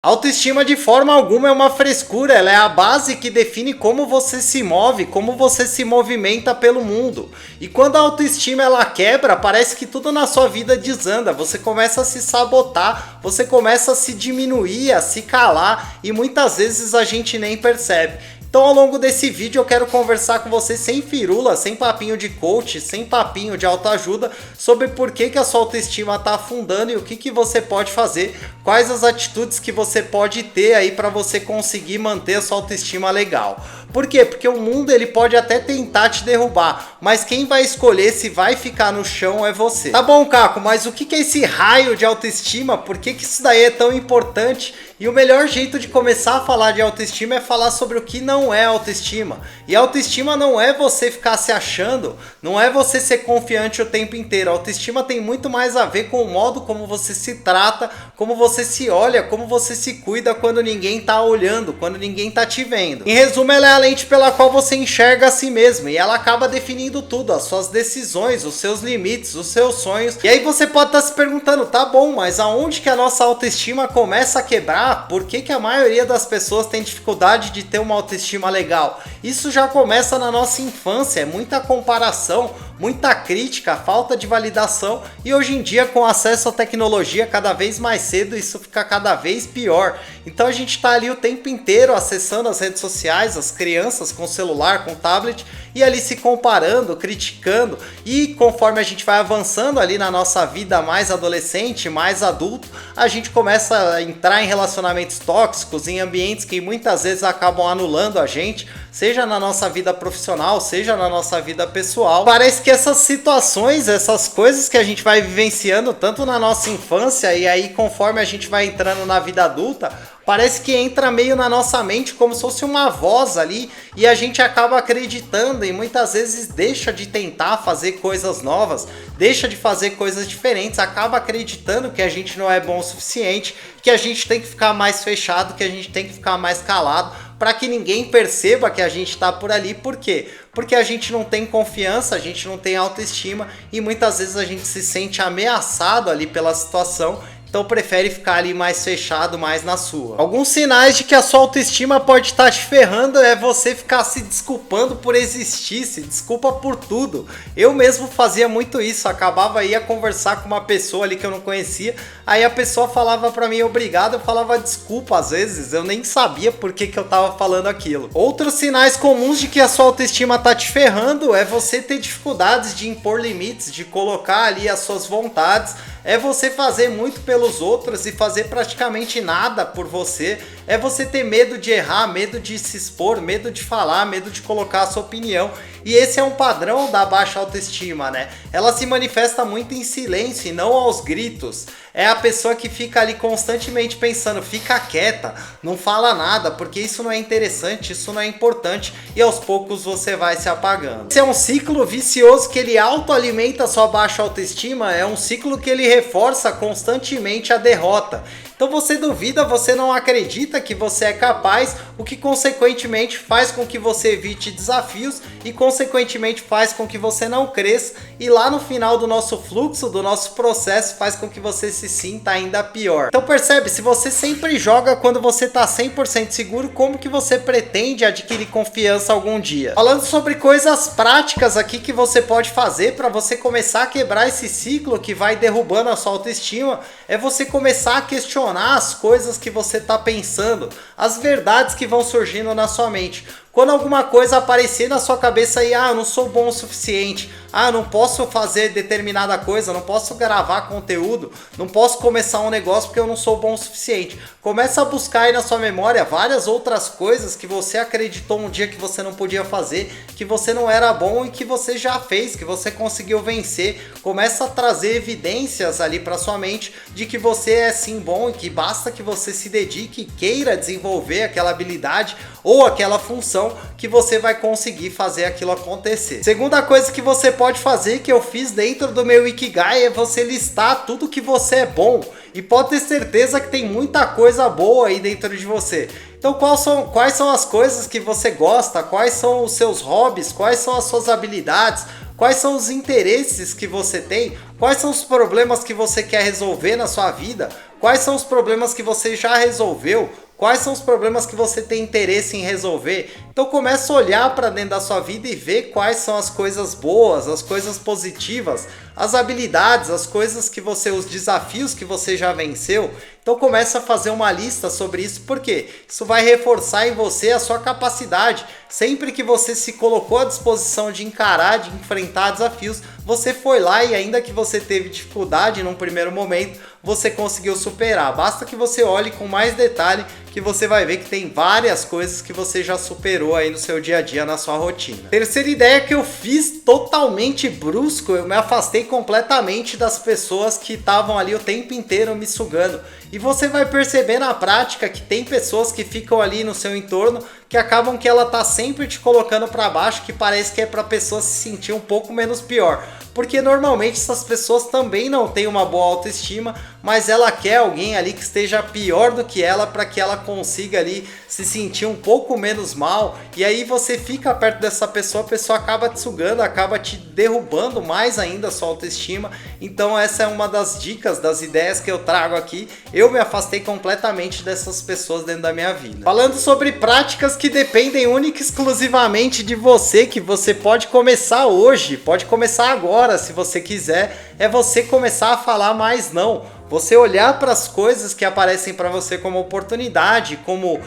Autoestima de forma alguma é uma frescura, ela é a base que define como você se move, como você se movimenta pelo mundo. E quando a autoestima ela quebra, parece que tudo na sua vida desanda, você começa a se sabotar, você começa a se diminuir, a se calar e muitas vezes a gente nem percebe. Então ao longo desse vídeo eu quero conversar com você sem firula, sem papinho de coach, sem papinho de autoajuda, sobre por que a sua autoestima está afundando e o que você pode fazer, quais as atitudes que você pode ter aí para você conseguir manter a sua autoestima legal. Por quê? Porque o mundo ele pode até tentar te derrubar, mas quem vai escolher se vai ficar no chão é você. Tá bom, Caco, mas o que é esse raio de autoestima? Por que isso daí é tão importante? E o melhor jeito de começar a falar de autoestima é falar sobre o que não é autoestima. E autoestima não é você ficar se achando, não é você ser confiante o tempo inteiro. A autoestima tem muito mais a ver com o modo como você se trata, como você se olha, como você se cuida quando ninguém tá olhando, quando ninguém tá te vendo. Em resumo, ela é a lente pela qual você enxerga a si mesmo e ela acaba definindo tudo, as suas decisões, os seus limites, os seus sonhos. E aí você pode estar se perguntando, tá bom, mas aonde que a nossa autoestima começa a quebrar? Por que a maioria das pessoas tem dificuldade de ter uma autoestima legal? Isso já começa na nossa infância, é muita comparação, muita crítica, falta de validação e hoje em dia com acesso à tecnologia cada vez mais cedo isso fica cada vez pior. Então a gente está ali o tempo inteiro acessando as redes sociais, as crianças com celular, com tablet e ali se comparando, criticando e conforme a gente vai avançando ali na nossa vida mais adolescente, mais adulto, a gente começa a entrar em relacionamentos tóxicos, em ambientes que muitas vezes acabam anulando a gente, seja na nossa vida profissional, seja na nossa vida pessoal. Parece que essas situações, essas coisas que a gente vai vivenciando tanto na nossa infância e aí conforme a gente vai entrando na vida adulta, parece que entra meio na nossa mente como se fosse uma voz ali e a gente acaba acreditando e muitas vezes deixa de tentar fazer coisas novas, deixa de fazer coisas diferentes, acaba acreditando que a gente não é bom o suficiente, que a gente tem que ficar mais fechado, que a gente tem que ficar mais calado para que ninguém perceba que a gente está por ali. Por quê? Porque a gente não tem confiança, a gente não tem autoestima e muitas vezes a gente se sente ameaçado ali pela situação. Então prefere ficar ali mais fechado, mais na sua. Alguns sinais de que a sua autoestima pode estar te ferrando é você ficar se desculpando por existir, se desculpa por tudo. Eu mesmo fazia muito isso, acabava ia conversar com uma pessoa ali que eu não conhecia, aí a pessoa falava pra mim obrigado, eu falava desculpa às vezes, eu nem sabia por que eu tava falando aquilo. Outros sinais comuns de que a sua autoestima tá te ferrando é você ter dificuldades de impor limites, de colocar ali as suas vontades, é você fazer muito pelos outros e fazer praticamente nada por você, é você ter medo de errar, medo de se expor, medo de falar, medo de colocar a sua opinião. E esse é um padrão da baixa autoestima, né? Ela se manifesta muito em silêncio e não aos gritos. É a pessoa que fica ali constantemente pensando, fica quieta, não fala nada, porque isso não é interessante, isso não é importante, e aos poucos você vai se apagando. Esse é um ciclo vicioso que ele autoalimenta a sua baixa autoestima, é um ciclo que ele reforça constantemente a derrota. Então você duvida, você não acredita que você é capaz, o que consequentemente faz com que você evite desafios e consequentemente faz com que você não cresça e lá no final do nosso fluxo, do nosso processo, faz com que você se sinta ainda pior. Então percebe, se você sempre joga quando você está 100% seguro, como que você pretende adquirir confiança algum dia? Falando sobre coisas práticas aqui que você pode fazer para você começar a quebrar esse ciclo que vai derrubando a sua autoestima, é você começar a questionar as coisas que você está pensando, as verdades que vão surgindo na sua mente. Quando alguma coisa aparecer na sua cabeça e eu não sou bom o suficiente, eu não posso fazer determinada coisa, não posso gravar conteúdo, não posso começar um negócio porque eu não sou bom o suficiente. Começa a buscar aí na sua memória várias outras coisas que você acreditou um dia que você não podia fazer, que você não era bom e que você já fez, que você conseguiu vencer. Começa a trazer evidências ali para sua mente de que você é sim bom e que basta que você se dedique e queira desenvolver aquela habilidade ou aquela função que você vai conseguir fazer aquilo acontecer. Segunda coisa que você pode fazer, que eu fiz dentro do meu Ikigai, é você listar tudo que você é bom. E pode ter certeza que tem muita coisa boa aí dentro de você. Então quais são as coisas que você gosta, quais são os seus hobbies, quais são as suas habilidades, quais são os interesses que você tem, quais são os problemas que você quer resolver na sua vida, quais são os problemas que você já resolveu, quais são os problemas que você tem interesse em resolver. Então começa a olhar para dentro da sua vida e ver quais são as coisas boas, as coisas positivas, as habilidades, as coisas que você, os desafios que você já venceu. Então começa a fazer uma lista sobre isso, porque isso vai reforçar em você a sua capacidade. Sempre que você se colocou à disposição de encarar, de enfrentar desafios, você foi lá e ainda que você teve dificuldade num primeiro momento, você conseguiu superar. Basta que você olhe com mais detalhe que você vai ver que tem várias coisas que você já superou aí no seu dia a dia, na sua rotina. Terceira ideia que eu fiz totalmente brusco, eu me afastei completamente das pessoas que estavam ali o tempo inteiro me sugando. E você vai perceber na prática que tem pessoas que ficam ali no seu entorno que acabam que ela tá sempre te colocando para baixo, que parece que é para pessoa se sentir um pouco menos pior. Porque normalmente essas pessoas também não têm uma boa autoestima, mas ela quer alguém ali que esteja pior do que ela para que ela consiga ali se sentir um pouco menos mal. E aí você fica perto dessa pessoa, a pessoa acaba te sugando, acaba te derrubando mais ainda a sua autoestima. Então essa é uma das dicas, das ideias que eu trago aqui. Eu me afastei completamente dessas pessoas dentro da minha vida. Falando sobre práticas que dependem única e exclusivamente de você, que você pode começar hoje, pode começar agora se você quiser, é você começar a falar mais não. Você olhar para as coisas que aparecem para você como oportunidade, como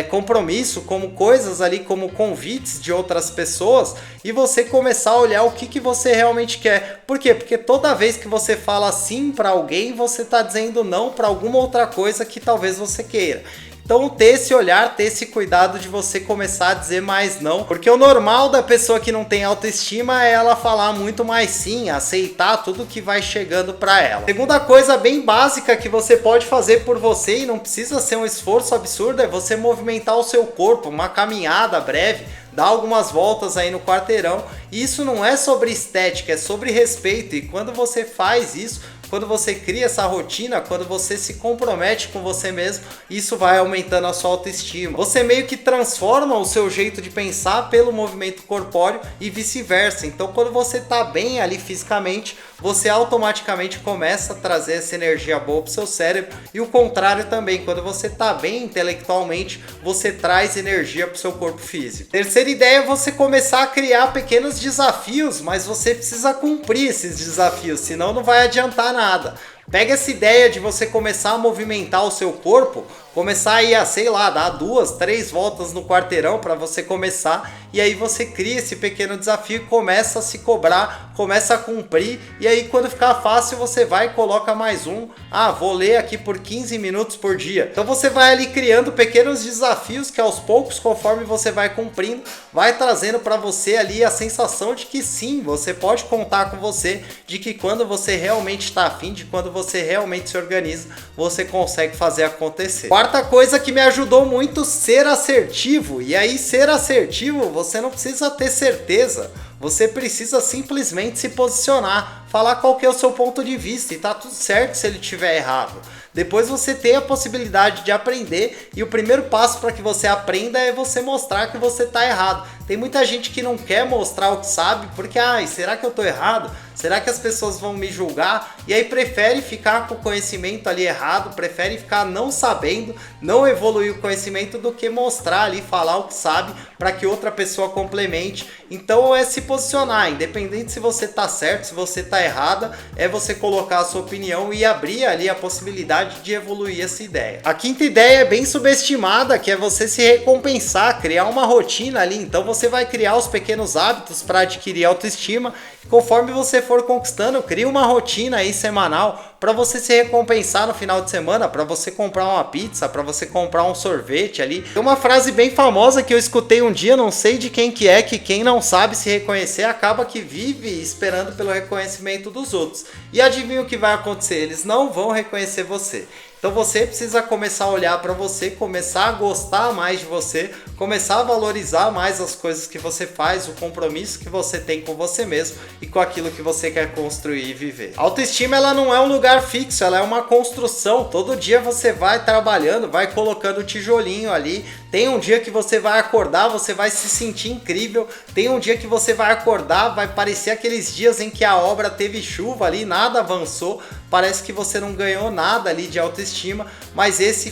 compromisso, como coisas ali, como convites de outras pessoas, e você começar a olhar o que você realmente quer. Por quê? Porque toda vez que você fala sim para alguém, você está dizendo não para alguma outra coisa que talvez você queira. Então ter esse olhar, ter esse cuidado de você começar a dizer mais não, porque o normal da pessoa que não tem autoestima é ela falar muito mais sim, aceitar tudo que vai chegando para ela. Segunda coisa bem básica que você pode fazer por você e não precisa ser um esforço absurdo é você movimentar o seu corpo, uma caminhada breve, dar algumas voltas aí no quarteirão. E isso não é sobre estética, é sobre respeito, e quando você faz isso, quando você cria essa rotina, quando você se compromete com você mesmo, isso vai aumentando a sua autoestima. Você meio que transforma o seu jeito de pensar pelo movimento corpóreo e vice-versa. Então quando você tá bem ali fisicamente, você automaticamente começa a trazer essa energia boa pro seu cérebro, e o contrário também, quando você tá bem intelectualmente, você traz energia pro seu corpo físico. Terceira ideia é você começar a criar pequenos desafios, mas você precisa cumprir esses desafios, senão não vai adiantar nada. Pega essa ideia de você começar a movimentar o seu corpo, começar a ir a, sei lá, dar 2, 3 voltas no quarteirão para você começar, e aí você cria esse pequeno desafio e começa a se cobrar, começa a cumprir, e aí quando ficar fácil você vai e coloca mais um. Ah, vou ler aqui por 15 minutos por dia. Então você vai ali criando pequenos desafios que aos poucos, conforme você vai cumprindo, vai trazendo para você ali a sensação de que sim, você pode contar com você, de que quando você realmente está afim, de quando você realmente se organiza, você consegue fazer acontecer. Quarta coisa que me ajudou muito, ser assertivo. E aí ser assertivo, você não precisa ter certeza, você precisa simplesmente se posicionar, falar qual que é o seu ponto de vista, e tá tudo certo se ele estiver errado. Depois você tem a possibilidade de aprender, e o primeiro passo para que você aprenda é você mostrar que você está errado. Tem muita gente que não quer mostrar o que sabe, porque, será que eu estou errado? Será que as pessoas vão me julgar? E aí prefere ficar com o conhecimento ali errado, prefere ficar não sabendo, não evoluir o conhecimento, do que mostrar ali, falar o que sabe, para que outra pessoa complemente. Então é se posicionar, independente se você está certo, se você está errada, é você colocar a sua opinião e abrir ali a possibilidade de evoluir essa ideia. A quinta ideia é bem subestimada, que é você se recompensar, criar uma rotina ali. Então você vai criar os pequenos hábitos para adquirir autoestima. Conforme você for conquistando, cria uma rotina aí semanal para você se recompensar no final de semana, para você comprar uma pizza, para você comprar um sorvete ali. Tem uma frase bem famosa que eu escutei um dia, não sei de quem que é, que quem não sabe se reconhecer acaba que vive esperando pelo reconhecimento dos outros. E adivinha o que vai acontecer? Eles não vão reconhecer você. Então você precisa começar a olhar para você, começar a gostar mais de você, começar a valorizar mais as coisas que você faz, o compromisso que você tem com você mesmo e com aquilo que você quer construir e viver. A autoestima, ela não é um lugar fixo, ela é uma construção. Todo dia você vai trabalhando, vai colocando o tijolinho ali. Tem um dia que você vai acordar, você vai se sentir incrível. Tem um dia que você vai acordar, vai parecer aqueles dias em que a obra teve chuva ali, nada avançou, parece que você não ganhou nada ali de autoestima, mas isso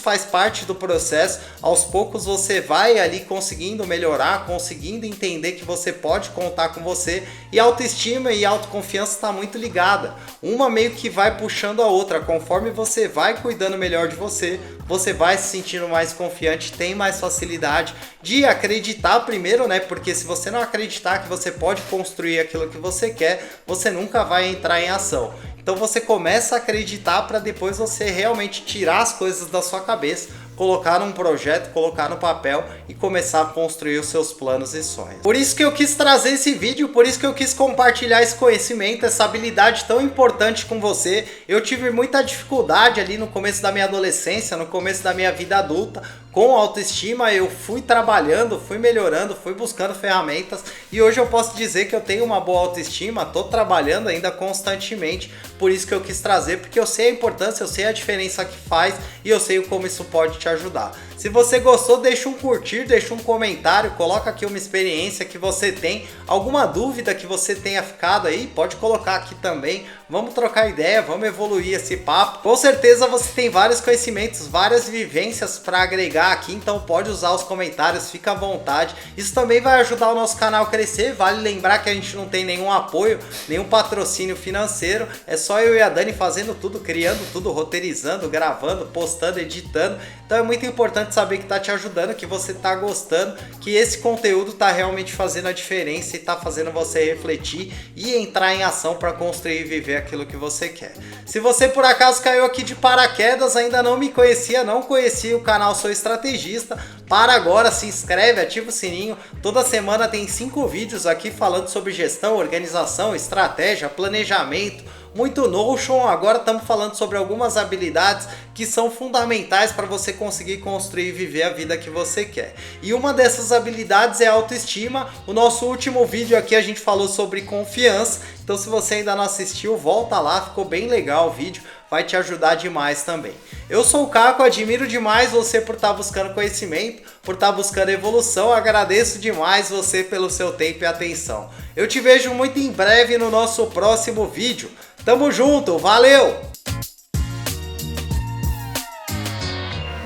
faz parte do processo. Aos poucos você vai ali conseguindo melhorar, conseguindo entender que você pode contar com você, e autoestima e autoconfiança está muito ligada. Uma meio que vai puxando a outra. Conforme você vai cuidando melhor de você, você vai se sentindo mais confiante, tem mais facilidade de acreditar primeiro, né? Porque se você não acreditar que você pode construir aquilo que você quer, você nunca vai entrar em ação. Então você começa a acreditar para depois você realmente tirar as coisas da sua cabeça, colocar num projeto, colocar no papel e começar a construir os seus planos e sonhos. Por isso que eu quis trazer esse vídeo, por isso que eu quis compartilhar esse conhecimento, essa habilidade tão importante com você. Eu tive muita dificuldade ali no começo da minha adolescência, no começo da minha vida adulta, com autoestima. Eu fui trabalhando, fui melhorando, fui buscando ferramentas e hoje eu posso dizer que eu tenho uma boa autoestima, estou trabalhando ainda constantemente. Por isso que eu quis trazer, porque eu sei a importância, eu sei a diferença que faz e eu sei como isso pode te ajudar. Se você gostou, deixa um curtir, deixa um comentário, coloca aqui uma experiência que você tem, alguma dúvida que você tenha ficado aí, pode colocar aqui também. Vamos trocar ideia, vamos evoluir esse papo. Com certeza você tem vários conhecimentos, várias vivências para agregar aqui, então pode usar os comentários, fica à vontade. Isso também vai ajudar o nosso canal a crescer. Vale lembrar que a gente não tem nenhum apoio, nenhum patrocínio financeiro, é só eu e a Dani fazendo tudo, criando tudo, roteirizando, gravando, postando, editando. Então é muito importante saber que tá te ajudando, que você tá gostando, que esse conteúdo tá realmente fazendo a diferença e tá fazendo você refletir e entrar em ação para construir e viver aquilo que você quer. Se você por acaso caiu aqui de paraquedas, ainda não me conhecia, não conhecia o canal Sou Estrategista, para agora, se inscreve, ativa o sininho. Toda semana tem 5 vídeos aqui falando sobre gestão, organização, estratégia, planejamento, muito Notion. Agora estamos falando sobre algumas habilidades que são fundamentais para você conseguir construir e viver a vida que você quer. E uma dessas habilidades é a autoestima. O nosso último vídeo aqui a gente falou sobre confiança. Então se você ainda não assistiu, volta lá, ficou bem legal o vídeo. Vai te ajudar demais também. Eu sou o Caco, admiro demais você por estar buscando conhecimento, por estar buscando evolução. Agradeço demais você pelo seu tempo e atenção. Eu te vejo muito em breve no nosso próximo vídeo. Tamo junto, valeu!